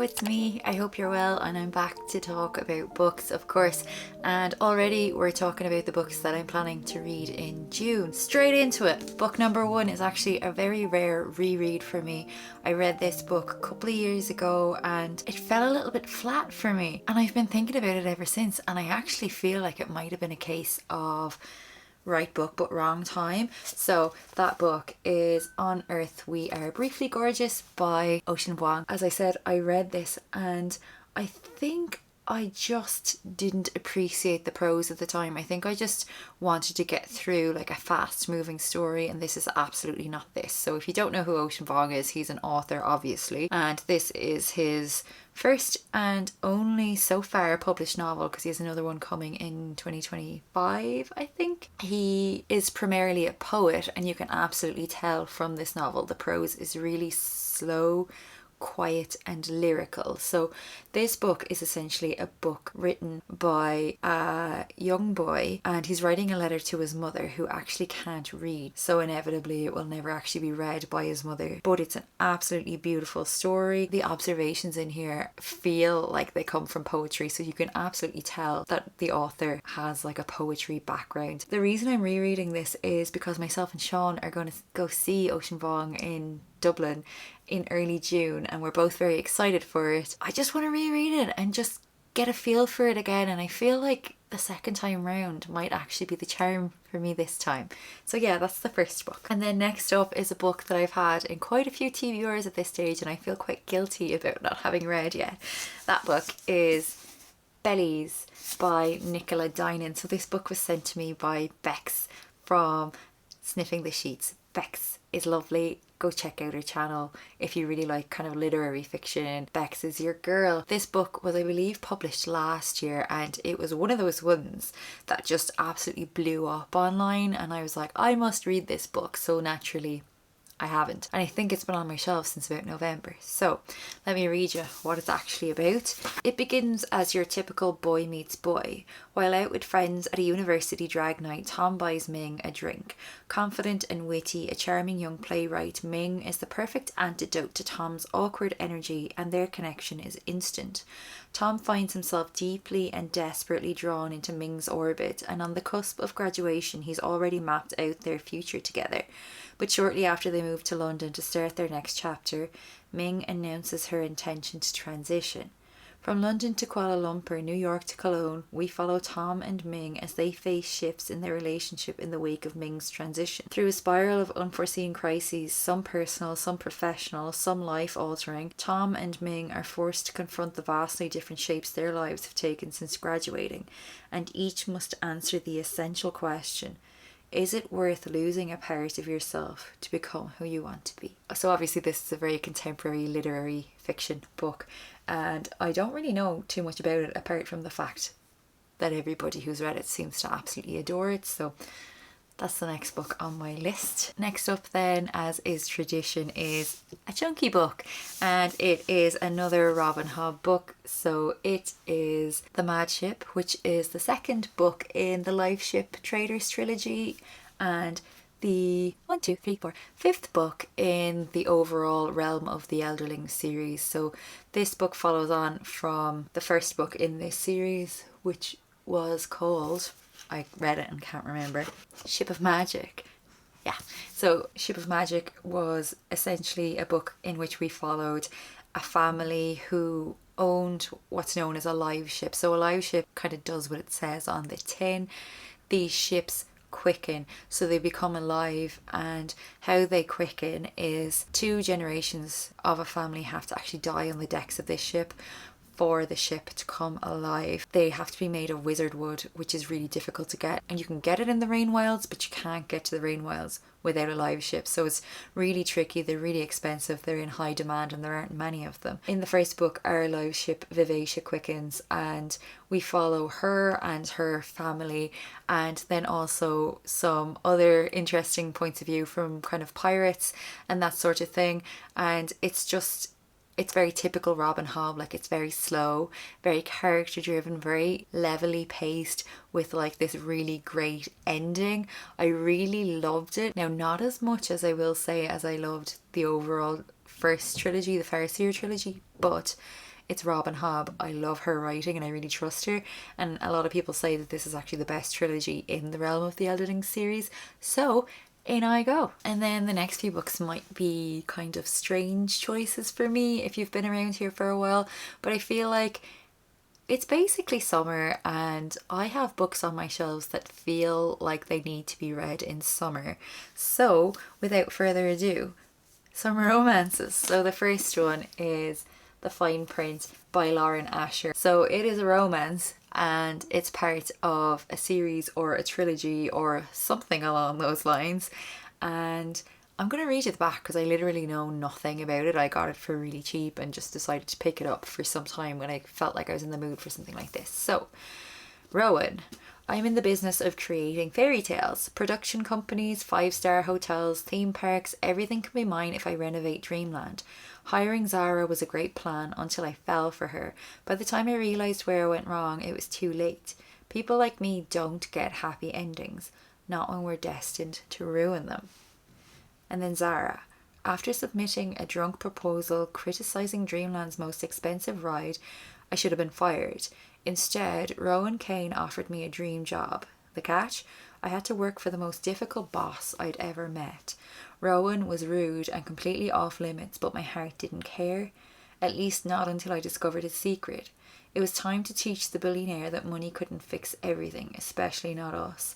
it's me. I hope you're well, and I'm back to talk about books, of course. And already we're talking about the books that I'm planning to read in June. Straight into it. Book number 1 is actually a very rare reread for me. I read this book a couple of years ago and it fell a little bit flat for me. And I've been thinking about it ever since, and I actually feel like it might have been a case of right book but wrong time. So that book is On Earth We Are Briefly Gorgeous by Ocean Vuong. As I said, I read this and I think I just didn't appreciate the prose at the time. I think I just wanted to get through like a fast moving story, and this is absolutely not this. So if you don't know who Ocean Vuong is, he's an author obviously, and this is his first and only so far published novel, because he has another one coming in 2025, I think. He is primarily a poet, and you can absolutely tell from this novel the prose is really slow, quiet and lyrical. So this book is essentially a book written by a young boy, and he's writing a letter to his mother who actually can't read, so inevitably it will never actually be read by his mother. But it's an absolutely beautiful story. The observations in here feel like they come from poetry, so you can absolutely tell that the author has like a poetry background. The reason I'm rereading this is because myself and Sean are going to go see Ocean Vuong in Dublin in early June, and we're both very excited for it. I just want to reread it and just get a feel for it again, and I feel like the second time round might actually be the charm for me this time. So yeah, that's the first book. And then next up is a book that I've had in quite a few TBRs at this stage, and I feel quite guilty about not having read yet. That book is Bellies by Nicola Dinan. So this book was sent to me by Bex from Sniffing the Sheets. Bex is lovely. Go check out her channel if you really like kind of literary fiction. Bex is your girl. This book was, I believe, published last year, and it was one of those ones that just absolutely blew up online, and I was like, I must read this book. So naturally I haven't, and I think it's been on my shelf since about November. So let me read you what it's actually about. It begins as your typical boy meets boy. While out with friends at a university drag night, Tom buys Ming a drink. Confident and witty, a charming young playwright, Ming is the perfect antidote to Tom's awkward energy, and their connection is instant. Tom finds himself deeply and desperately drawn into Ming's orbit, and on the cusp of graduation he's already mapped out their future together. But shortly after they move to London to start their next chapter, Ming announces her intention to transition. From London to Kuala Lumpur, New York to Cologne, we follow Tom and Ming as they face shifts in their relationship in the wake of Ming's transition. Through a spiral of unforeseen crises, some personal, some professional, some life-altering, Tom and Ming are forced to confront the vastly different shapes their lives have taken since graduating, and each must answer the essential question: is it worth losing a part of yourself to become who you want to be? So obviously this is a very contemporary literary fiction book, and I don't really know too much about it apart from the fact that everybody who's read it seems to absolutely adore it. So that's the next book on my list. Next up then, as is tradition, is a chunky book, and it is another Robin Hobb book. So it is The Mad Ship, which is the second book in the Life Ship Traders trilogy, and the 5th book in the overall Realm of the Elderling series. So this book follows on from the first book in this series, which was called, I read it and can't remember, Ship of Magic. Yeah, so Ship of Magic was essentially a book in which we followed a family who owned what's known as a live ship. So a live ship kind of does what it says on the tin. These ships quicken, so they become alive, and how they quicken is 2 generations of a family have to actually die on the decks of this ship for the ship to come alive. They have to be made of wizard wood, which is really difficult to get, and you can get it in the Rain Wilds, but you can't get to the Rain Wilds without a live ship, so it's really tricky. They're really expensive, they're in high demand, and there aren't many of them. In the first book, our live ship Vivacia quickens, and we follow her and her family, and then also some other interesting points of view from kind of pirates and that sort of thing. And it's very typical Robin Hobb. Like, it's very slow, very character driven, very levelly paced, with like this really great ending. I really loved it. Now, not as much as I will say as I loved the overall first trilogy, the Farseer trilogy, but It's Robin Hobb. I love her writing and I really trust her. And a lot of people say that this is actually the best trilogy in the realm of the Elden series. So in I go. And then the next few books might be kind of strange choices for me if you've been around here for a while. But I feel like it's basically summer and I have books on my shelves that feel like they need to be read in summer. So without further ado, summer romances. So the first one is The Fine Print by Lauren Asher. So it is a romance and it's part of a series or a trilogy or something along those lines. And I'm going to read it back because I literally know nothing about it. I got it for really cheap and just decided to pick it up for some time when I felt like I was in the mood for something like this. So, Rowan. I'm in the business of creating fairy tales. Production companies, 5-star hotels, theme parks, everything can be mine if I renovate Dreamland. Hiring Zara was a great plan until I fell for her. By the time I realised where I went wrong, it was too late. People like me don't get happy endings, not when we're destined to ruin them. And then Zara. After submitting a drunk proposal criticising Dreamland's most expensive ride, I should have been fired. Instead, Rowan Kane offered me a dream job. The catch? I had to work for the most difficult boss I'd ever met. Rowan was rude and completely off limits, but my heart didn't care. At least not until I discovered his secret. It was time to teach the billionaire that money couldn't fix everything, especially not us.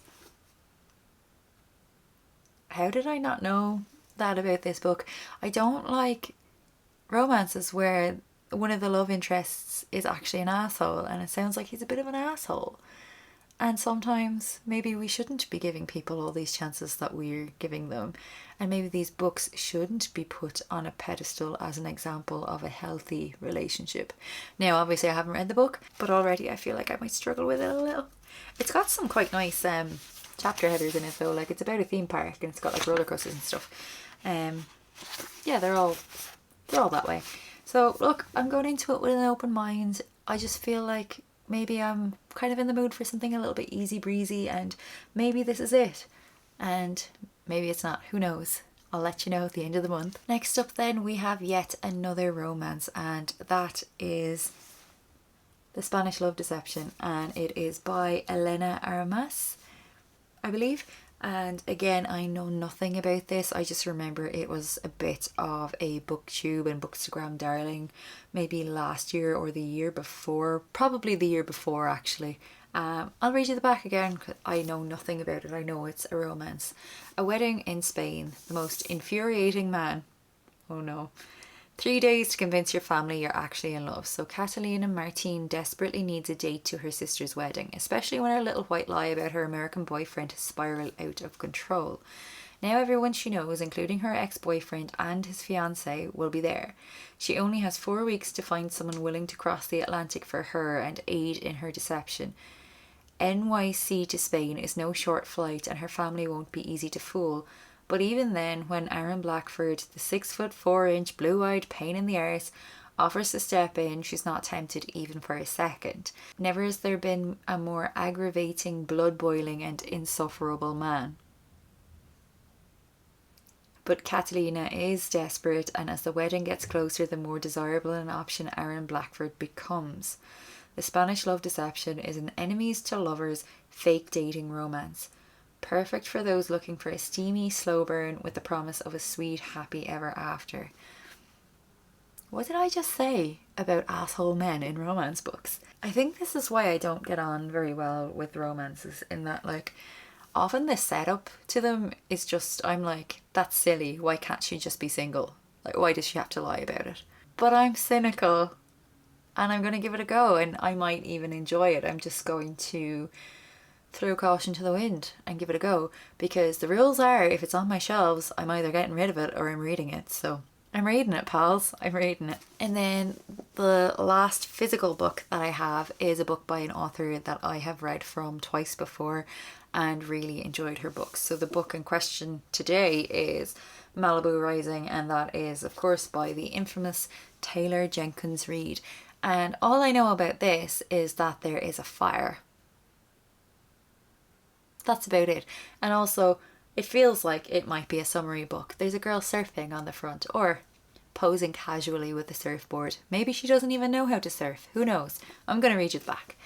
How did I not know that about this book? I don't like romances where one of the love interests is actually an asshole and it sounds like he's a bit of an asshole. And sometimes maybe we shouldn't be giving people all these chances that we're giving them. And maybe these books shouldn't be put on a pedestal as an example of a healthy relationship. Now, obviously I haven't read the book, but already I feel like I might struggle with it a little. It's got some quite nice chapter headers in it though. Like, it's about a theme park and it's got like roller coasters and stuff. Yeah, they're all that way. So look, I'm going into it with an open mind. I just feel like maybe I'm kind of in the mood for something a little bit easy breezy and maybe this is it. And maybe it's not, who knows? I'll let you know at the end of the month. Next up then we have yet another romance, and that is The Spanish Love Deception, and it is by Elena Aramas, I believe. And again, I know nothing about this. I just remember it was a bit of a booktube and bookstagram darling maybe last year or the year before, probably the year before actually. I'll read you the back again because I know nothing about it. I know it's a romance. A wedding in Spain. The most infuriating man. Oh no. 3 days to convince your family you're actually in love. So Catalina Martin desperately needs a date to her sister's wedding, especially when her little white lie about her American boyfriend has spiraled out of control. Now everyone she knows, including her ex-boyfriend and his fiancé, will be there. She only has 4 weeks to find someone willing to cross the Atlantic for her and aid in her deception. NYC to Spain is no short flight and her family won't be easy to fool. But even then, when Aaron Blackford, the 6'4" blue-eyed pain in the arse, offers to step in, she's not tempted even for a second. Never has there been a more aggravating, blood-boiling and insufferable man. But Catalina is desperate, and as the wedding gets closer, the more desirable an option Aaron Blackford becomes. The Spanish Love Deception is an enemies to lovers fake dating romance. Perfect for those looking for a steamy slow burn with the promise of a sweet happy ever after. What did I just say about asshole men in romance books? I think this is why I don't get on very well with romances, in that like often the setup to them is just, I'm like, that's silly, why can't she just be single? Like, why does she have to lie about it? But I'm cynical and I'm going to give it a go, and I might even enjoy it. I'm just going to throw caution to the wind and give it a go, because the rules are, if it's on my shelves, I'm either getting rid of it or I'm reading it. So I'm reading it, pals. I'm reading it. And then the last physical book that I have is a book by an author that I have read from twice before and really enjoyed her books. So the book in question today is Malibu Rising, and that is of course by the infamous Taylor Jenkins Reid. And all I know about this is that there is a fire. That's about it. And also, it feels like it might be a summary book. There's a girl surfing on the front, or posing casually with a surfboard. Maybe she doesn't even know how to surf. Who knows? I'm going to read you the back.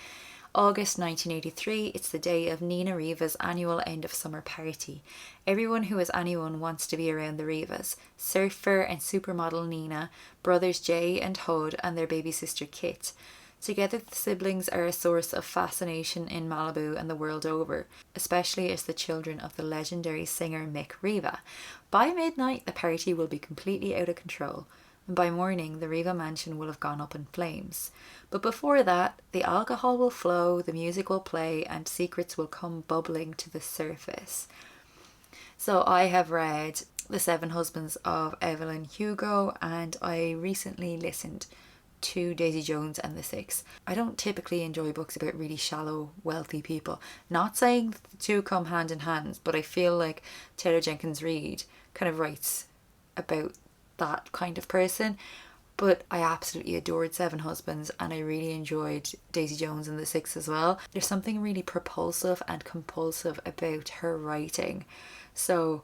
August 1983, it's the day of Nina Riva's annual end of summer party. Everyone who is anyone wants to be around the Rivas. Surfer and supermodel Nina, brothers Jay and Hud, and their baby sister Kit. Together, the siblings are a source of fascination in Malibu and the world over, especially as the children of the legendary singer Mick Riva. By midnight, the party will be completely out of control, and by morning, the Riva mansion will have gone up in flames. But before that, the alcohol will flow, the music will play, and secrets will come bubbling to the surface. So I have read The 7 Husbands of Evelyn Hugo, and I recently listened to Daisy Jones and the Six. I don't typically enjoy books about really shallow, wealthy people. Not saying the two come hand in hand, but I feel like Taylor Jenkins Reid kind of writes about that kind of person. But I absolutely adored 7 Husbands, and I really enjoyed Daisy Jones and the Six as well. There's something really propulsive and compulsive about her writing. So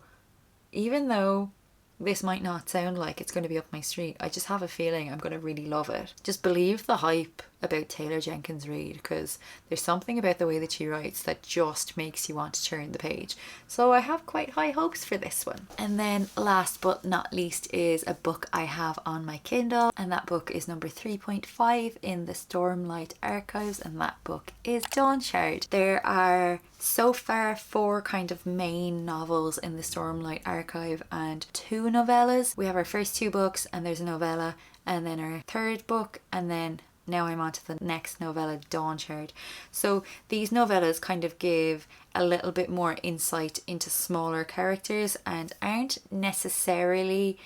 even though this might not sound like it's going to be up my street, I just have a feeling I'm going to really love it. Just believe the hype about Taylor Jenkins Reid, because there's something about the way that she writes that just makes you want to turn the page. So I have quite high hopes for this one. And then last but not least is a book I have on my Kindle, and that book is number 3.5 in the Stormlight Archives, and that book is Dawnshard. There are so far 4 kind of main novels in the Stormlight Archive and 2 novellas. We have our first 2 books, and there's a novella, and then our 3rd book, and then now I'm on to the next novella, Dawnshard. So these novellas kind of give a little bit more insight into smaller characters and aren't necessarily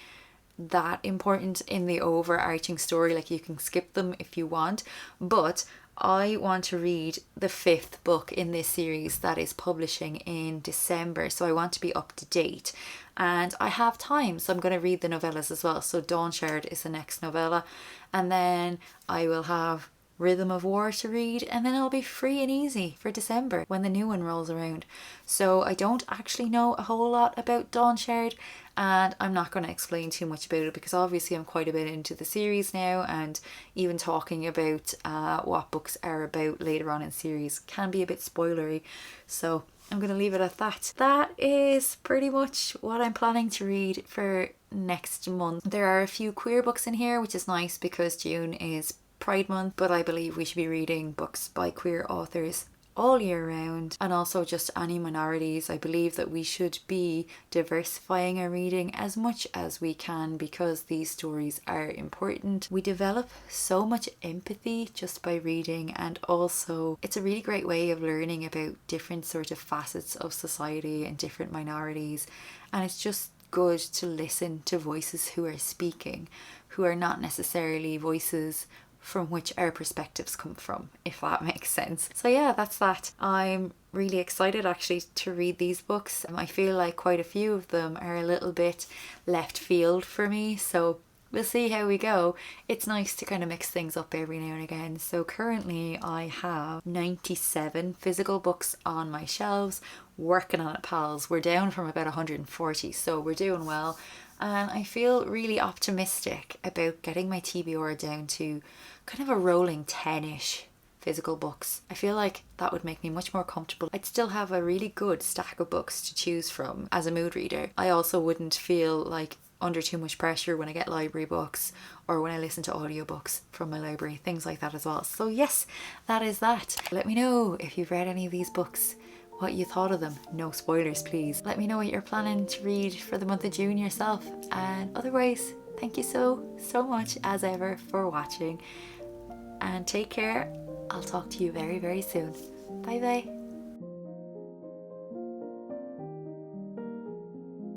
that important in the overarching story. Like, you can skip them if you want, but I want to read the 5th book in this series that is publishing in December, so I want to be up to date, and I have time, so I'm going to read the novellas as well. So Dawnshard is the next novella, and then I will have Rhythm of War to read, and then I'll be free and easy for December when the new one rolls around. So I don't actually know a whole lot about Dawnshard, and I'm not going to explain too much about it because obviously I'm quite a bit into the series now, and even talking about what books are about later on in series can be a bit spoilery, so I'm going to leave it at that. That is pretty much what I'm planning to read for next month. There are a few queer books in here, which is nice because June is Pride Month, but I believe we should be reading books by queer authors all year round, and also just any minorities. I believe that we should be diversifying our reading as much as we can because these stories are important. We develop so much empathy just by reading, and also it's a really great way of learning about different sort of facets of society and different minorities, and it's just good to listen to voices who are speaking, who are not necessarily voices from which our perspectives come from, if that makes sense. So yeah, that's that. I'm really excited actually to read these books. I feel like quite a few of them are a little bit left field for me, so we'll see how we go. It's nice to kind of mix things up every now and again. So currently I have 97 physical books on my shelves. Working on it, pals. We're down from about 140, so we're doing well. And I feel really optimistic about getting my TBR down to kind of a rolling 10-ish physical books. I feel like that would make me much more comfortable. I'd still have a really good stack of books to choose from as a mood reader. I also wouldn't feel like under too much pressure when I get library books or when I listen to audiobooks from my library, things like that as well. So yes, that is that. Let me know if you've read any of these books, what you thought of them. No spoilers, please. Let me know what you're planning to read for the month of June yourself. And otherwise, thank you so much as ever for watching, and take care. I'll talk to you very, very soon. Bye bye.